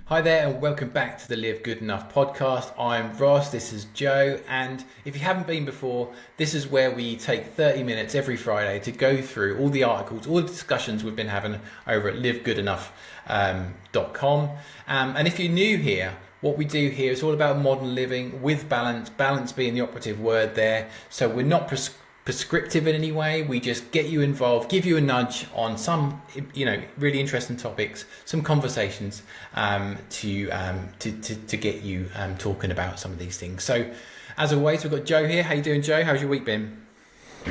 Hi there and welcome back to the Live Good Enough podcast. I'm Ross, this is Joe, and if you haven't been before, this is where we take 30 minutes every Friday to go through all the articles, all the discussions we've been having over at livegoodenough.com. And if you're new here, what we do here is all about modern living with balance, balance being the operative word there. So we're not prescriptive in any way. We just get you involved, give you a nudge on some, really interesting topics, some conversations to get you talking about some of these things. So, as always, we've got Joe here. How you doing, Joe? How's your week been?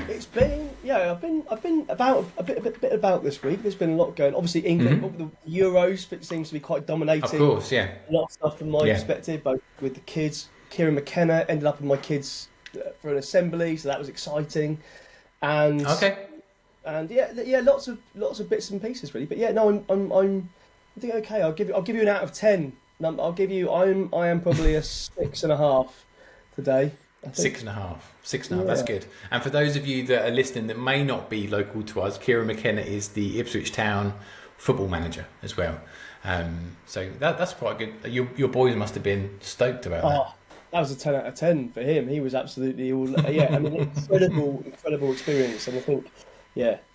It's been, I've been about a bit about this week. There's been a lot going. Obviously, England, the Euros seems to be quite dominating. Of course, yeah. A lot of stuff from my perspective, both with the kids. Kieran McKenna ended up with my kids for an assembly, so that was exciting. And lots of bits and pieces really. But yeah, no, I'm I think okay. I'll give you an out of 10. I am probably a 6.5 today. 6.5. 6.5. That's good. And for those of you that are listening that may not be local to us, Kieran McKenna is the Ipswich Town football manager as well. So that's quite good. Your boys must have been stoked about that. That was a 10 out of 10 for him. He was absolutely incredible experience. And I think,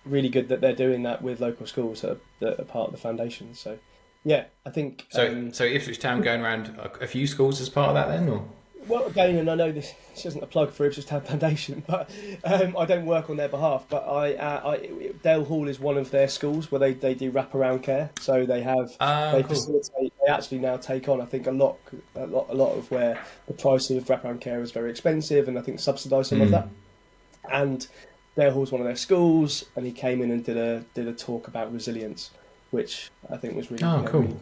really good that they're doing that with local schools that are part of the foundation. So, I think... So Ipswich Town going around a few schools as part of that then, or...? Well, again, and I know this isn't a plug for Ipswich Town Foundation, but I don't work on their behalf. But Dale Hall is one of their schools where they do wraparound care. So they have facilitate. They actually now take on, I think, a lot of where the price of wraparound care is very expensive, and I think subsidise some of that. And Dale Hall's one of their schools, and he came in and did a talk about resilience, which I think was really cool.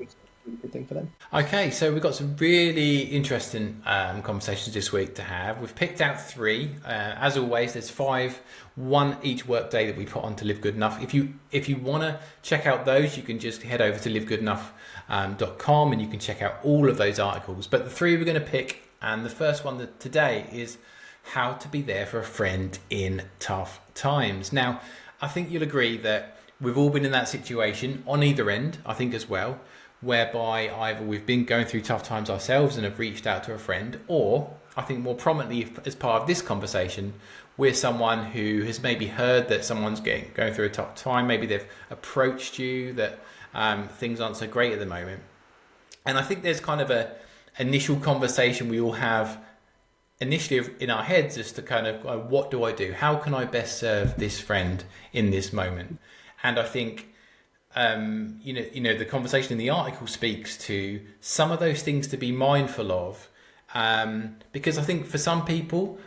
Really good thing for them. Okay, so we've got some really interesting conversations this week to have. We've picked out 3. As always, there's 5, one each workday that we put on to Live Good Enough. If you want to check out those, you can just head over to livegoodenough.com and you can check out all of those articles. But the 3 we're going to pick, and the first one today is how to be there for a friend in tough times. Now, I think you'll agree that we've all been in that situation on either end, I think as well, whereby either we've been going through tough times ourselves and have reached out to a friend, or I think more prominently as part of this conversation, we're someone who has maybe heard that someone's going through a tough time. Maybe they've approached you that things aren't so great at the moment. And I think there's kind of a initial conversation we all have initially in our heads as to kind of what do I do? How can I best serve this friend in this moment? And I think the conversation in the article speaks to some of those things to be mindful of, because I think for some people,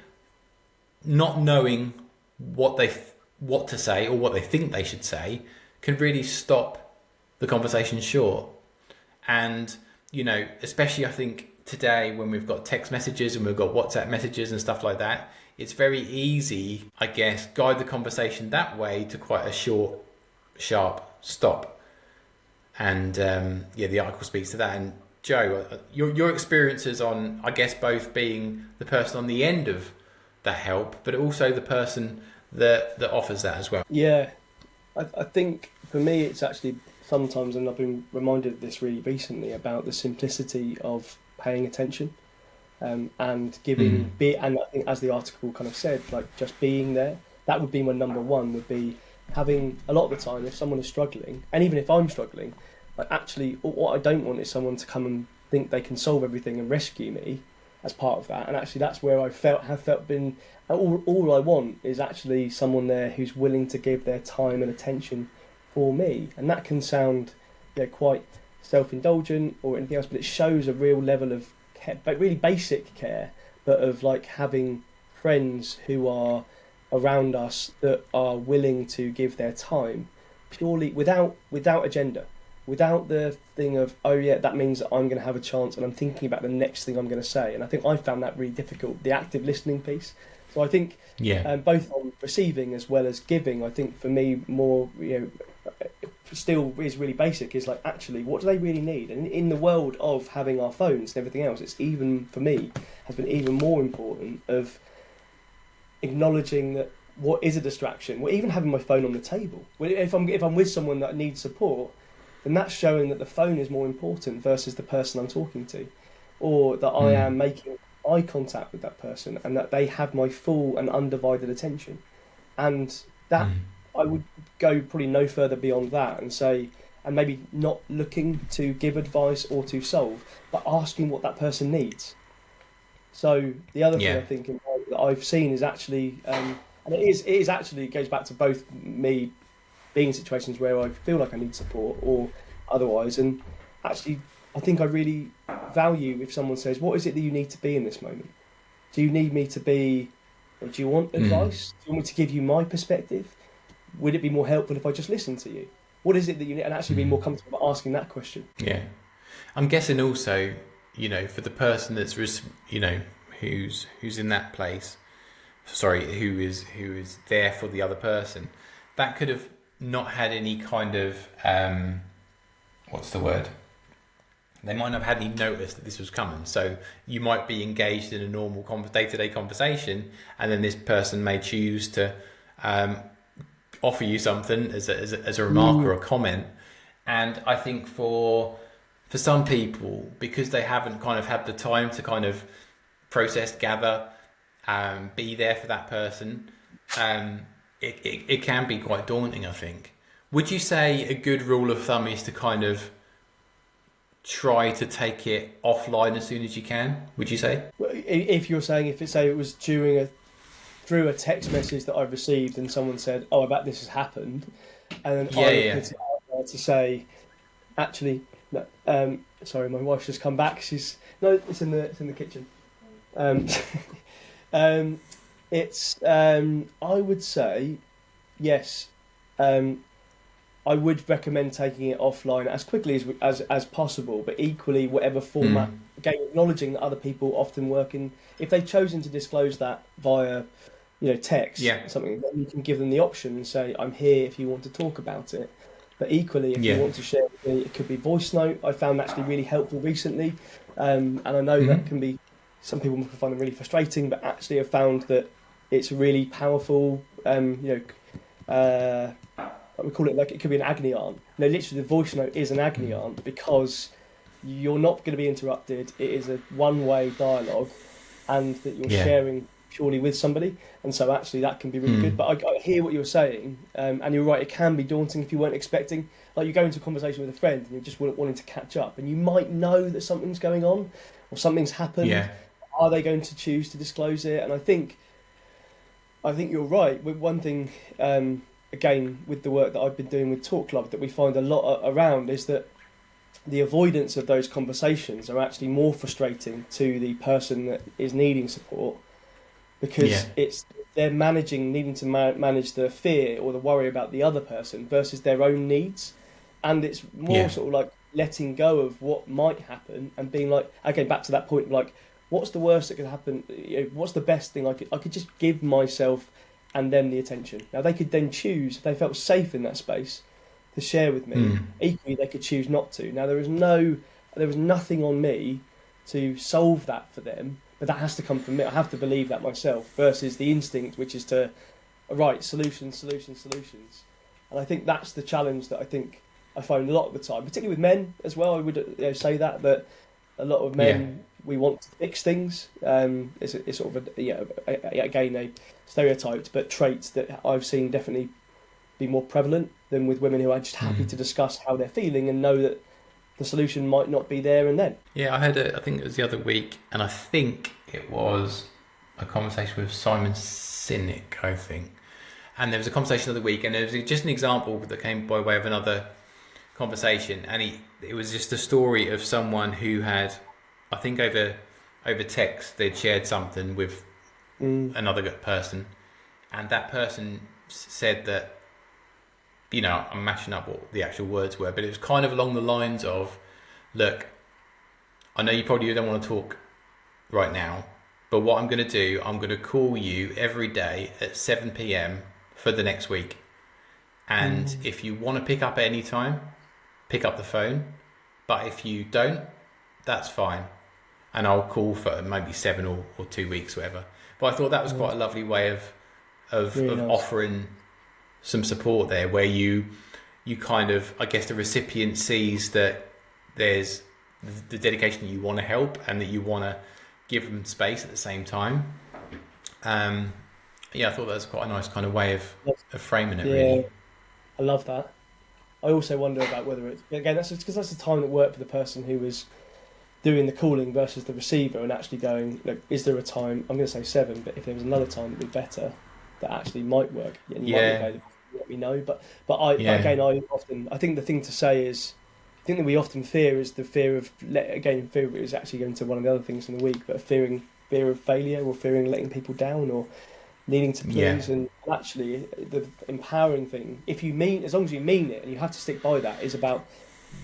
not knowing what to say or what they think they should say can really stop the conversation short. And especially I think today when we've got text messages and we've got WhatsApp messages and stuff like that, it's very easy, I guess, guide the conversation that way to quite a short, sharp stop. And the article speaks to that. And Joe, your experiences on, I guess, both being the person on the end of that help, but also the person that offers that as well. Yeah, I think for me it's actually sometimes, and I've been reminded of this really recently, about the simplicity of paying attention and giving, and I think as the article kind of said, like just being there. That would be my number one, would be having, a lot of the time, if someone is struggling, and even if I'm struggling, like actually what I don't want is someone to come and think they can solve everything and rescue me as part of that. And actually that's where all I want is actually someone there who's willing to give their time and attention for me. And that can sound quite self-indulgent or anything else, but it shows a real level of care, but really basic care, but of like having friends who are around us that are willing to give their time purely without agenda, without the thing of, that means that I'm going to have a chance and I'm thinking about the next thing I'm going to say. And I think I found that really difficult, the active listening piece. So I think both on receiving as well as giving, I think for me more, still is really basic, is like actually what do they really need? And in the world of having our phones and everything else, it's even, for me, has been even more important of acknowledging that what is a distraction. Well, even having my phone on the table. If I'm with someone that needs support, then that's showing that the phone is more important versus the person I'm talking to, or that I am making eye contact with that person and that they have my full and undivided attention. And that I would go probably no further beyond that and say, and maybe not looking to give advice or to solve, but asking what that person needs. So the other thing I think that I've seen is actually, and it is actually, it goes back to both me being in situations where I feel like I need support or otherwise, and actually I think I really value if someone says, what is it that you need to be in this moment? Do you need me to be, or do you want advice? Do you want me to give you my perspective? Would it be more helpful if I just listened to you? What is it that you need? And actually be more comfortable asking that question. Yeah. I'm guessing also, you know, for the person that's, you know, who's in that place, who is there for the other person, that could have not had any kind of, what's the word? They might not have had any notice that this was coming. So you might be engaged in a normal day-to-day conversation, and then this person may choose to offer you something as a remark or a comment. And I think for some people, because they haven't kind of had the time to kind of process, gather, be there for that person, it can be quite daunting, I think. Would you say a good rule of thumb is to kind of try to take it offline as soon as you can, would you say? If you're saying, if it was through a text message that I've received and someone said, oh, I bet this has happened, and then I put it out there to say, actually, no, sorry, my wife's just come back. It's in the kitchen. I would say, yes, I would recommend taking it offline as quickly as possible, but equally whatever format. Again, acknowledging that other people often work in. If they've chosen to disclose that via, text, something, then you can give them the option and say, "I'm here if you want to talk about it." But equally, if you want to share with me, it could be voice note. I found actually really helpful recently, and I know that can be, some people find them really frustrating, but actually I've found that it's really powerful. We call it, like, it could be an agony aunt. No, literally the voice note is an agony aunt because you're not going to be interrupted. It is a one-way dialogue, and that you're sharing purely with somebody. And so actually that can be really good. But I hear what you're saying, and you're right, it can be daunting if you weren't expecting. Like, you go into a conversation with a friend and you're just wanting to catch up, and you might know that something's going on or something's happened. Yeah. Are they going to choose to disclose it? And I think you're right. With one thing, again, with the work that I've been doing with Talk Club, that we find a lot around is that the avoidance of those conversations are actually more frustrating to the person that is needing support, because they're needing to manage the fear or the worry about the other person versus their own needs. And it's more sort of like letting go of what might happen and being like, again, back to that point of like, what's the worst that could happen? What's the best thing I could just give myself and them the attention. Now, they could then choose, if they felt safe in that space, to share with me. Equally, they could choose not to. Now, there was nothing on me to solve that for them, but that has to come from me. I have to believe that myself, versus the instinct, which is to, solutions. And I think that's the challenge that I think I find a lot of the time, particularly with men as well. I would say that a lot of men, we want to fix things. It's sort of a stereotyped, but traits that I've seen definitely be more prevalent than with women who are just happy to discuss how they're feeling and know that the solution might not be there and then. Yeah, I think it was the other week, and I think it was a conversation with Simon Sinek, I think. And there was a conversation the other week, and there was just an example that came by way of another conversation, and it was just a story of someone who had, I think over text, they'd shared something with another person, and that person said that, I'm mashing up what the actual words were, but it was kind of along the lines of, look, I know you probably don't want to talk right now, but what I'm going to do, I'm going to call you every day at 7 p.m. for the next week. And if you want to pick up at any time, pick up the phone. But if you don't, that's fine. And I'll call for maybe 7 or 2 weeks, whatever. But I thought that was quite a lovely way of really nice. Offering some support there, where you you kind of, I guess the recipient sees that there's the dedication that you want to help and that you want to give them space at the same time. I thought that was quite a nice kind of way of framing it, Yeah, really. I love that. I also wonder about whether it's, again, that's because that's the time that worked for the person who was doing the calling versus the receiver, and actually going, look, is there a time? I'm going to say 7, but if there was another time that'd be better, that actually might work, and you might be Yeah, available, let me know. But yeah, again, I think the thing to say is, I think that we often fear is the fear of, fear is actually going to one of the other things in the week, but fear of failure, or fearing letting people down, or needing to yeah, please. And actually, the empowering thing, if you mean, as long as you mean it, and you have to stick by that, is about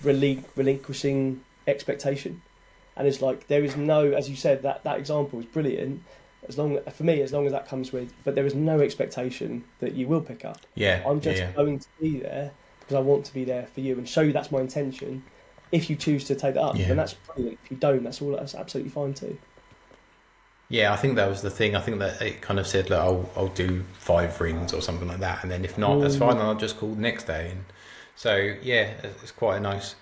relinquishing expectation. And it's like, there is no, as you said, that example is brilliant. For me, as long as that comes with, but there is no expectation that you will pick up. yeah, I'm yeah, just yeah. going to be there because I want to be there for you and show you that's my intention. If you choose to take that up, Yeah. then that's brilliant. If you don't, that's absolutely fine too. Yeah, I think that was the thing. I think that it kind of said, look, I'll do 5 rings or something like that, and then if not, that's fine. Mm, And I'll just call the next day. And so yeah, it's quite a nice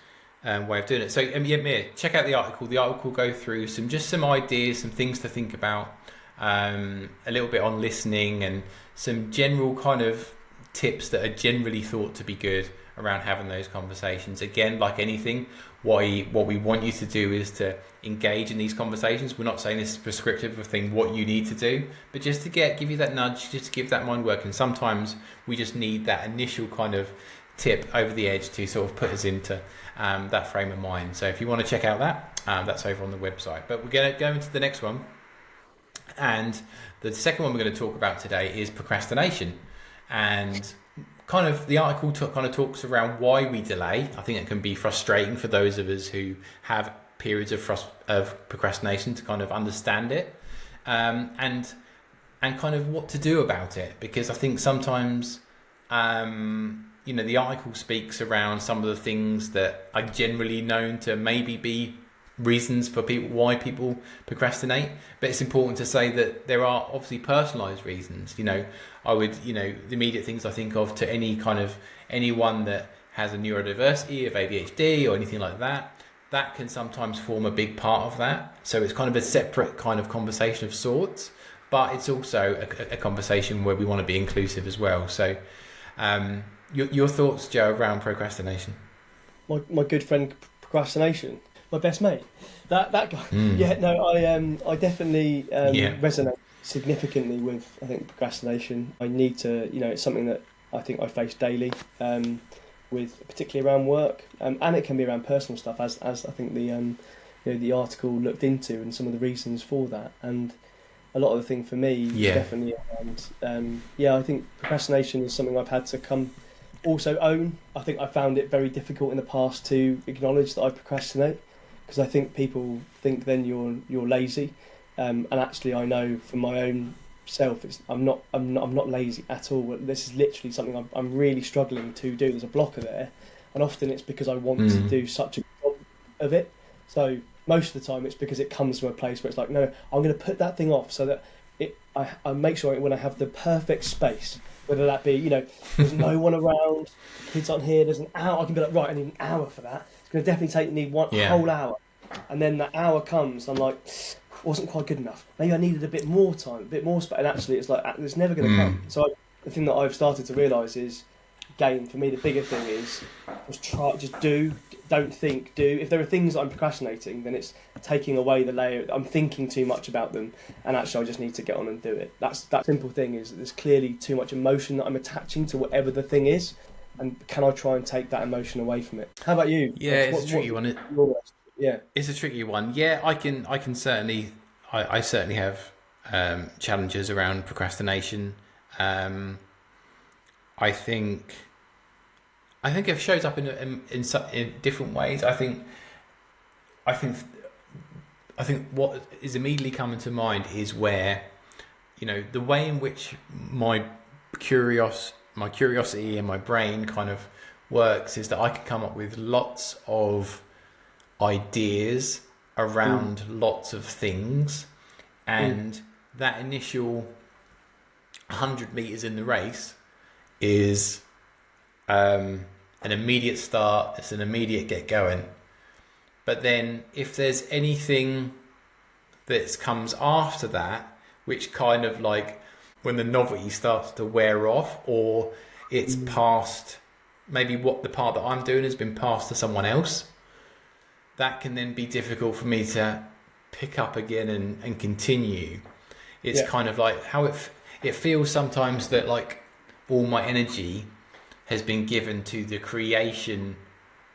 way of doing it. So Mia, check out the article. The article will go through some ideas, some things to think about, a little bit on listening, and some general kind of tips that are generally thought to be good around having those conversations. Again, like anything, what we want you to do is to engage in these conversations. We're not saying this is prescriptive of thing what you need to do, but just to give you that nudge, just to give that mind work. And sometimes we just need that initial kind of tip over the edge to sort of put us into that frame of mind. So if you want to check out that, that's over on the website. But we're going to go into the next one, and the second one we're going to talk about today is procrastination. And kind of the article kind of talks around why we delay. I think it can be frustrating for those of us who have periods of procrastination to kind of understand it, and kind of what to do about it. Because I think sometimes, the article speaks around some of the things that are generally known to maybe be reasons for why people procrastinate, but it's important to say that there are obviously personalized reasons. I would, the immediate things I think of to anyone that has a neurodiversity of ADHD or anything like that, that can sometimes form a big part of that. So it's kind of a separate kind of conversation of sorts, but it's also a conversation where we want to be inclusive as well. So your thoughts, Joe, around procrastination? my good friend procrastination, my best mate, that guy. Yeah, no, I definitely Yeah, resonate significantly with, I think, procrastination. I need to, it's something that I think I face daily, with particularly around work, and it can be around personal stuff, as I think the article looked into, and some of the reasons for that. And a lot of the thing for me is yeah, definitely around, I think procrastination is something I've had to come also own. I think I found it very difficult in the past to acknowledge that I procrastinate, because I think people think then you're lazy, and actually I know from my own self, I'm not lazy at all. This is literally something I'm really struggling to do. There's a blocker there, and often it's because I want to do such a good job of it. So most of the time it's because it comes from a place where it's like, no, I'm going to put that thing off so that I make sure when I have the perfect space, whether that be, there's no one around, kids aren't here, there's an hour, I can be like, right, I need an hour for that. It's going to definitely need one yeah, whole hour. And then that hour comes, I'm like, wasn't quite good enough. Maybe I needed a bit more time, a bit more space. And actually, it's like, it's never going to come. So the thing that I've started to realise is, again, for me, the bigger thing is just do, don't think, do. If there are things that I'm procrastinating, then it's taking away the layer. I'm thinking too much about them, and actually, I just need to get on and do it. That simple thing is, there's clearly too much emotion that I'm attaching to whatever the thing is, and can I try and take that emotion away from it? How about you? yeah. It's a tricky one. Yeah. It's a tricky one. Yeah, I can certainly, I certainly have challenges around procrastination. I think it shows up in different ways. I think what is immediately coming to mind is where, the way in which my curiosity and my brain kind of works is that I can come up with lots of ideas around lots of things, and that initial 100 meters in the race is an immediate start, it's an immediate get going. But then if there's anything that comes after that, which kind of like when the novelty starts to wear off, or it's past, maybe what the part that I'm doing has been passed to someone else, that can then be difficult for me to pick up again and continue. It's kind of like how it feels sometimes that like all my energy has been given to the creation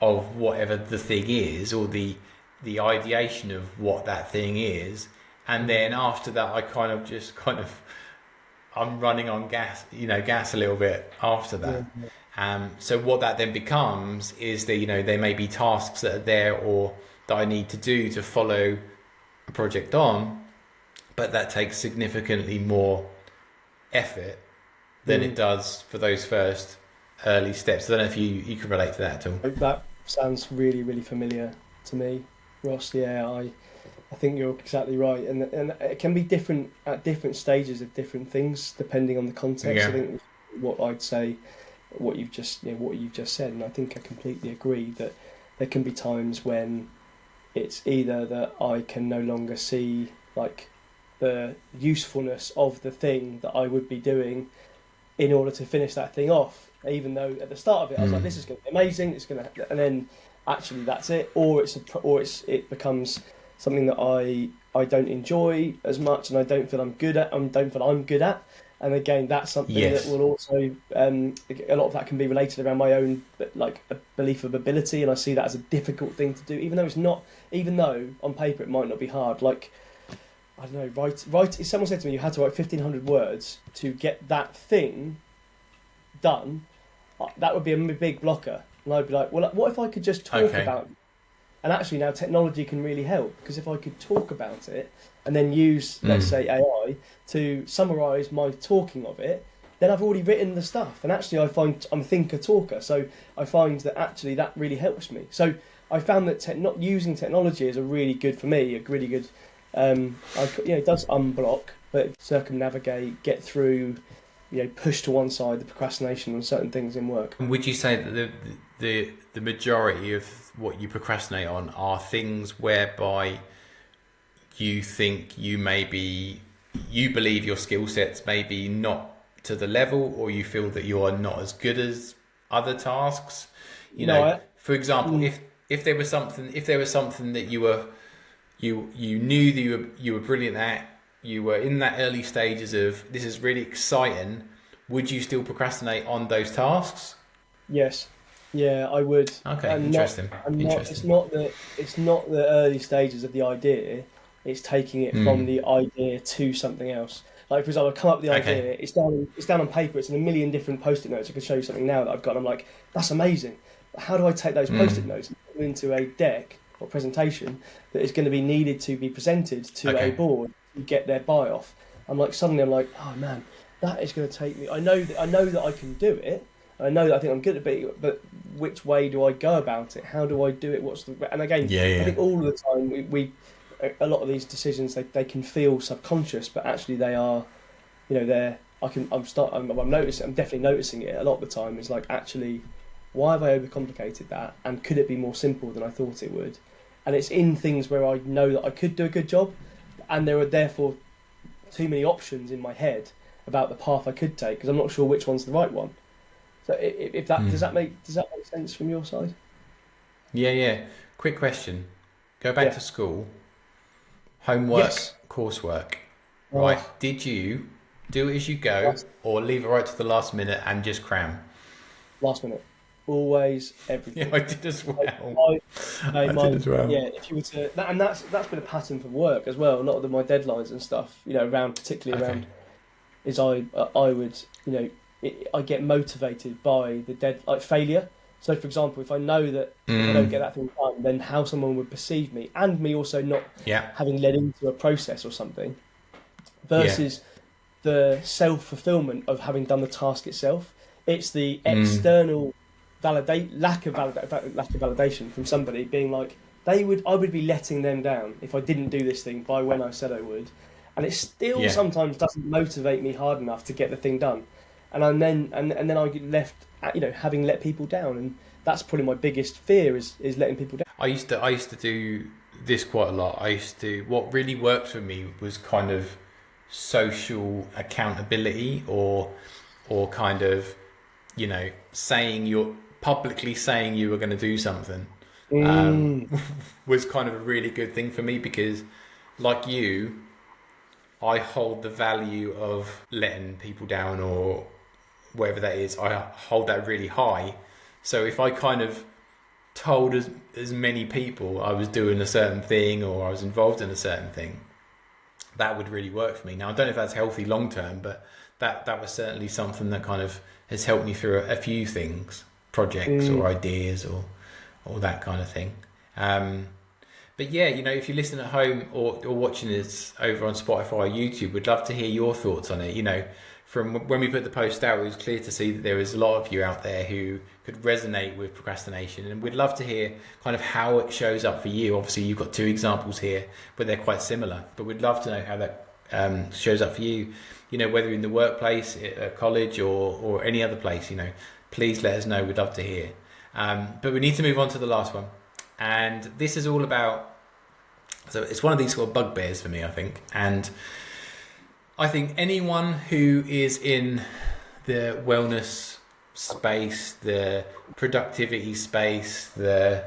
of whatever the thing is, or the ideation of what that thing is, and then after that I'm running on gas a little bit after that. So what that then becomes is that there may be tasks that are there or that I need to do to follow a project on, but that takes significantly more effort than it does for those first early steps. I don't know if you can relate to that at all. That sounds really, really familiar to me, Ross. Yeah, I think you're exactly right, and it can be different at different stages of different things depending on the context. I think what I'd say, what you've just said, and I think I completely agree that there can be times when it's either that I can no longer see like the usefulness of the thing that I would be doing in order to finish that thing off, even though at the start of it I was like, this is going to be amazing, and then actually that's it, or it becomes something that I don't enjoy as much, and I don't feel I'm good at, and again that's something that will also a lot of that can be related around my own like a belief of ability, and I see that as a difficult thing to do, even though on paper it might not be hard. Like, I don't know, write. If someone said to me you had to write 1,500 words to get that thing done, that would be a big blocker. And I'd be like, well, what if I could just talk about it? And actually now technology can really help, because if I could talk about it and then use, let's say, AI to summarise my talking of it, then I've already written the stuff. And actually I find I'm a thinker-talker, so I find that actually that really helps me. So I found that not using technology is a really good, for me, a really good, it does unblock, but circumnavigate, get through, push to one side the procrastination on certain things in work. And would you say that the majority of what you procrastinate on are things whereby you think you believe your skill sets may be not to the level, or you feel that you are not as good as other tasks? For example, if there was something that you knew that you were brilliant at, you were in that early stages of this is really exciting, would you still procrastinate on those tasks? Yes. Yeah, I would. Okay, interesting. It's not the early stages of the idea. It's taking it from the idea to something else. Like, for example, I come up with the idea. It's down on paper. It's in a million different post-it notes. I can show you something now that I've got. I'm like, that's amazing. But how do I take those post-it notes and put them into a deck or presentation that is going to be needed to be presented to a board to get their buy-off? Suddenly I'm like, oh man, that is going to take me. I know that I can do it. I know that I think I'm good at it, but which way do I go about it? How do I do it? And again, I think all of the time we a lot of these decisions they can feel subconscious, but actually they are, I'm definitely noticing it a lot of the time. It's like, actually, why have I overcomplicated that? And could it be more simple than I thought it would? And it's in things where I know that I could do a good job, and there are therefore too many options in my head about the path I could take, because I'm not sure which one's the right one. So if that does that make sense from your side? Yeah. Quick question. Go back to school. Homework, coursework. Right. Did you do it as you go, or leave it right to the last minute and just cram? Last minute. Always, everything. Yeah, I did as well. I did as well. Yeah, if you were to, and that's been a pattern for work as well. A lot of my deadlines and stuff, particularly around, is I would, I get motivated by the failure. So, for example, if I know that if I don't get that thing done, then how someone would perceive me, and me also not having led into a process or something, versus the self-fulfillment of having done the task itself. It's the external lack of validation from somebody being like, I would be letting them down if I didn't do this thing by when I said I would, and it still sometimes doesn't motivate me hard enough to get the thing done. And then I get left, having let people down, that's probably my biggest fear is letting people down. I used to do this quite a lot. What really worked for me was kind of social accountability, or kind of, publicly saying you were going to do something, was kind of a really good thing for me, because like you, I hold the value of letting people down, or whatever that is. I hold that really high. So if I kind of told as many people I was doing a certain thing, or I was involved in a certain thing, that would really work for me. Now, I don't know if that's healthy long term, but that was certainly something that kind of has helped me through a few things, projects or ideas or that kind of thing. But yeah, if you listen at home or watching this over on Spotify or YouTube, we'd love to hear your thoughts on it. From when we put the post out, it was clear to see that there was a lot of you out there who could resonate with procrastination, and we'd love to hear kind of how it shows up for you. Obviously, you've got two examples here, but they're quite similar. But we'd love to know how that shows up for you. Whether in the workplace, at college, or any other place. Please let us know. We'd love to hear. But we need to move on to the last one, and this is all about. So it's one of these sort of bugbears for me, I think, and I think anyone who is in the wellness space, the productivity space, the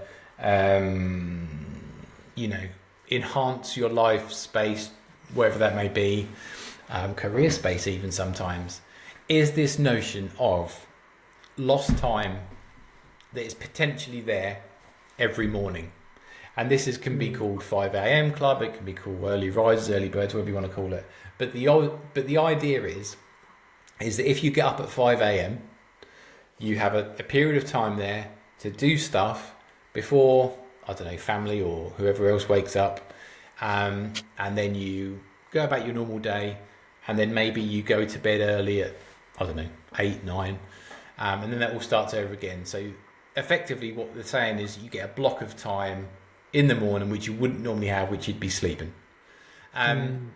enhance your life space, wherever that may be, career space even sometimes, is this notion of lost time that is potentially there every morning. And this can be called 5 a.m. club, it can be called early risers, early birds, whatever you want to call it. But the idea is that if you get up at 5 a.m, you have a period of time there to do stuff before, I don't know, family or whoever else wakes up, and then you go about your normal day, and then maybe you go to bed early at, I don't know, 8, 9, and then that all starts over again. So effectively what they're saying is you get a block of time in the morning which you wouldn't normally have, which you'd be sleeping. And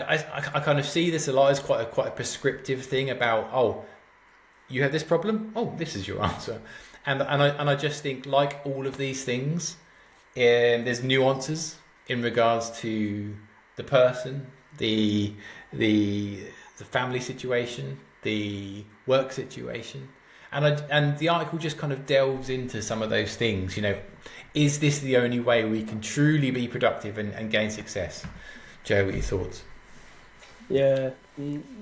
I kind of see this a lot as quite a prescriptive thing about, oh, you have this problem? Oh, this is your answer. And I just think, like all of these things, there's nuances in regards to the person, the family situation, the work situation. And the article just kind of delves into some of those things. Is this the only way we can truly be productive and gain success? Joe, what are your thoughts? Yeah,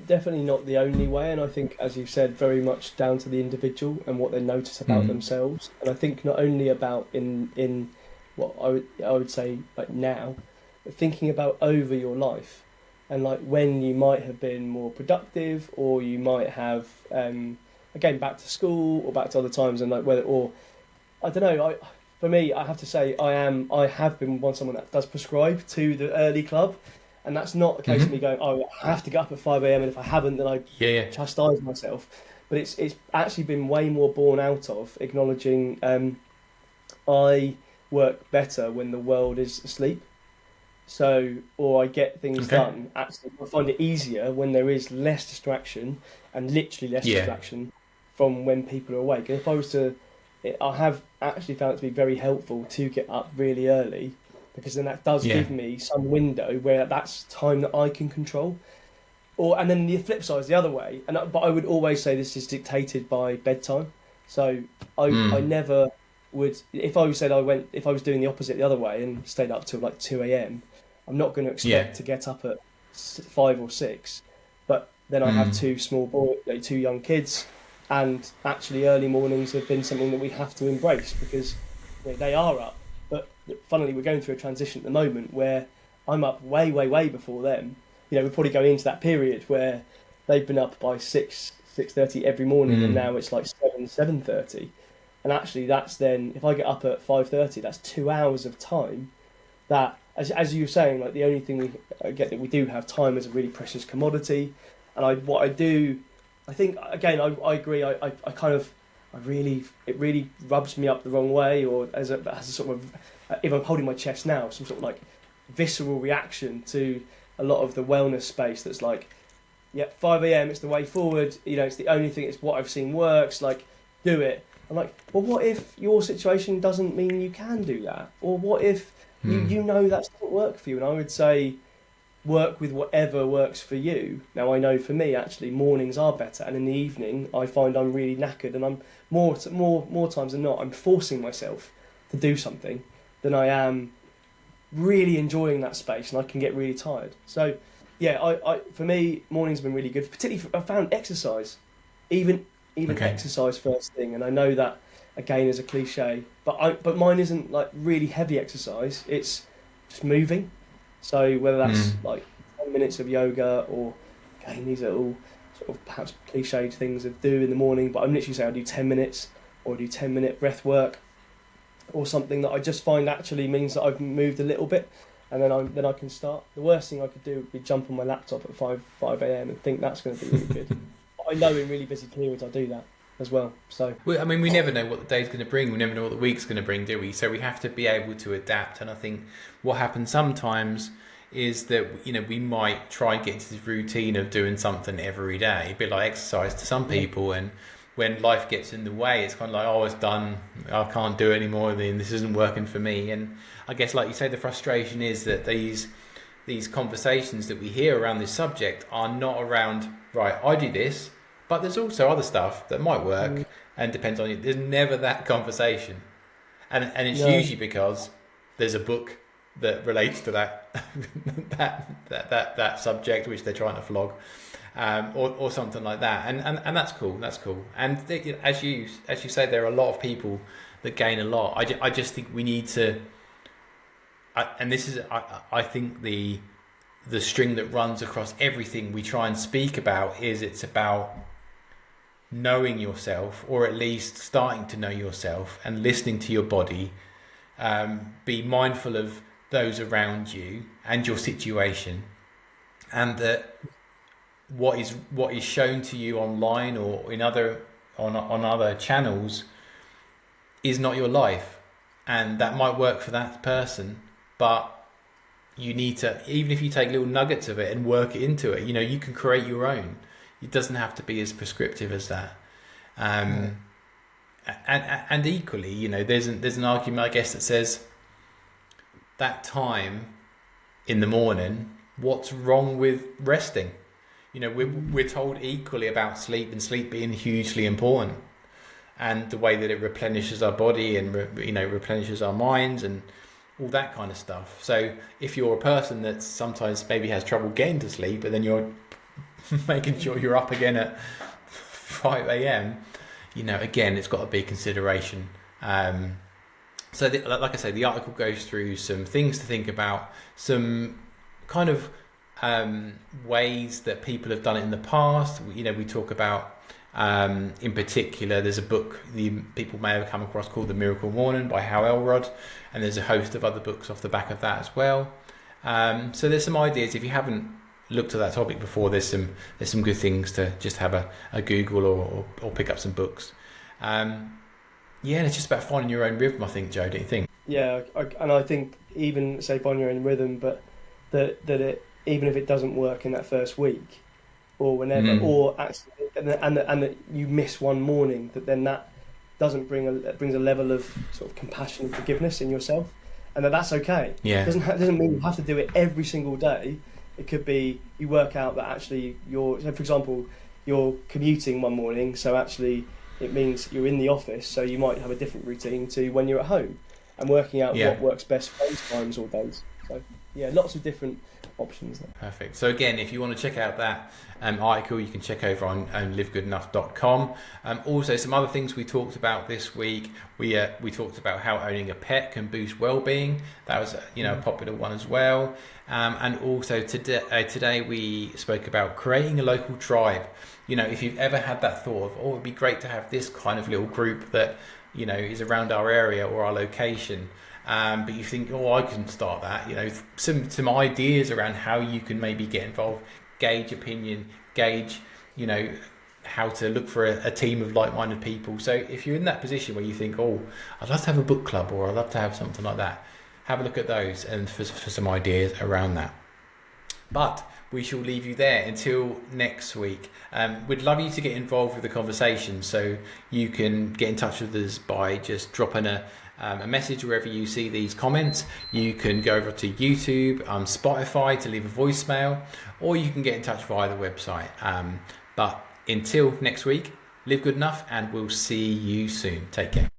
definitely not the only way, and I think, as you've said, very much down to the individual and what they notice about themselves. And I think not only about in what I would say like now, but thinking about over your life, and like when you might have been more productive, or you might have again back to school or back to other times, and like whether, or I don't know. For me, I have to say I have been someone that does prescribe to the early club. And that's not a case of me going, oh, I have to get up at 5 a.m. and if I haven't, then I chastise myself. But it's actually been way more born out of acknowledging I work better when the world is asleep. So, or I get things done. Actually, I find it easier when there is less distraction, and literally less distraction from when people are awake. And if I was to, I have actually found it to be very helpful to get up really early, because then that does give me some window where that's time that I can control. And then the flip side is the other way. But I would always say this is dictated by bedtime. So I never would, if I was doing the opposite the other way and stayed up till like 2 a.m, I'm not going to expect to get up at 5 or 6. But then I have two young kids, and actually early mornings have been something that we have to embrace, because they are up. But funnily, we're going through a transition at the moment where I'm up way, way, way before them. We're probably going into that period where they've been up by 6:30 every morning, and now it's like 7:30. And actually, that's then, if I get up at 5:30, that's 2 hours of time. That, as you were saying, like the only thing we get that we do have time is a really precious commodity. And I think again, I agree. It really rubs me up the wrong way, or as a sort of, if I'm holding my chest now, some sort of like visceral reaction to a lot of the wellness space that's like, 5 a.m, it's the way forward, it's the only thing, it's what I've seen works, like, do it. I'm like, well, what if your situation doesn't mean you can do that? Or what if you know that doesn't work for you? And I would say, work with whatever works for you. Now, I know for me, actually, mornings are better. And in the evening, I find I'm really knackered. And I'm more times than not, I'm forcing myself to do something than I am really enjoying that space. And I can get really tired. So, yeah, I for me, mornings have been really good. Particularly, I found exercise, even exercise first thing. And I know that, again, is a cliche, but mine isn't like really heavy exercise. It's just moving. So whether that's like 10 minutes of yoga, or again, these are all sort of perhaps cliched things to do in the morning, but I'm literally saying I do 10 minutes, or I do 10-minute breath work, or something that I just find actually means that I've moved a little bit, and then I can start. The worst thing I could do would be jump on my laptop at 5 a.m. and think that's going to be really good. But I know in really busy periods I do that as well. So I mean, we never know what the day's going to bring. We never know what the week's going to bring, do we? So we have to be able to adapt. And I think what happens sometimes is that, you know, we might try and get into this routine of doing something every day, a bit like exercise to some people. And when life gets in the way, it's kind of like, oh, it's done. I can't do it anymore. Then this isn't working for me. And I guess, like you say, the frustration is that these conversations that we hear around this subject are not around, right, I do this, but there's also other stuff that might work and depends on you. There's never that conversation. And it's usually because there's a book that relates to that that subject which they're trying to flog, or something like that. And that's cool. That's cool. And as you say, there are a lot of people that gain a lot. I just think we need to, and this is I think the string that runs across everything we try and speak about is it's about knowing yourself, or at least starting to know yourself and listening to your body. Be mindful of those around you and your situation, and that what is shown to you online or in other on other channels is not your life, and that might work for that person, but you need to, even if you take little nuggets of it and work it into it, you know, you can create your own. It doesn't have to be as prescriptive as that. And equally, you know, there's an argument, I guess, that says that time in the morning, what's wrong with resting? You know, we're told equally about sleep, and sleep being hugely important, and the way that it replenishes our body and replenishes our minds and all that kind of stuff. So if you're a person that sometimes maybe has trouble getting to sleep, but then you're making sure you're up again at 5 a.m, you know, again, it's got to be consideration. So like I say, the article goes through some things to think about, some kind of ways that people have done it in the past. You know, we talk about, in particular, there's a book people may have come across called The Miracle Morning by Hal Elrod, and there's a host of other books off the back of that as well. So there's some ideas. If you haven't looked at that topic before, there's some good things to just have a Google or pick up some books. Yeah, and it's just about finding your own rhythm, I think, Joe, don't you think? Yeah, and I think even, say, find your own rhythm, but that it, even if it doesn't work in that first week or whenever, or actually, and that you miss one morning, that doesn't brings a level of sort of compassion and forgiveness in yourself, and that's okay. Yeah, doesn't mean you have to do it every single day. It could be you work out that actually so for example, you're commuting one morning, so actually it means you're in the office, so you might have a different routine to when you're at home, and working out what works best for those times or days. So yeah, lots of different options there. Perfect. So again, if you want to check out that article, you can check over on livegoodenough.com. Also, some other things we talked about this week. We talked about how owning a pet can boost well-being. That was a popular one as well. And also today we spoke about creating a local tribe. You know, if you've ever had that thought of, it'd be great to have this kind of little group that, you know, is around our area or our location. But you think, I can start that. You know, some ideas around how you can maybe get involved, gauge opinion, gauge, you know, how to look for a team of like-minded people. So if you're in that position where you think, I'd love to have a book club, or I'd love to have something like that, have a look at those and for some ideas around that. But we shall leave you there until next week. We'd love you to get involved with the conversation, so you can get in touch with us by just dropping a message wherever you see these comments. You can go over to YouTube, Spotify to leave a voicemail, or you can get in touch via the website. But until next week, live good enough, and we'll see you soon. Take care.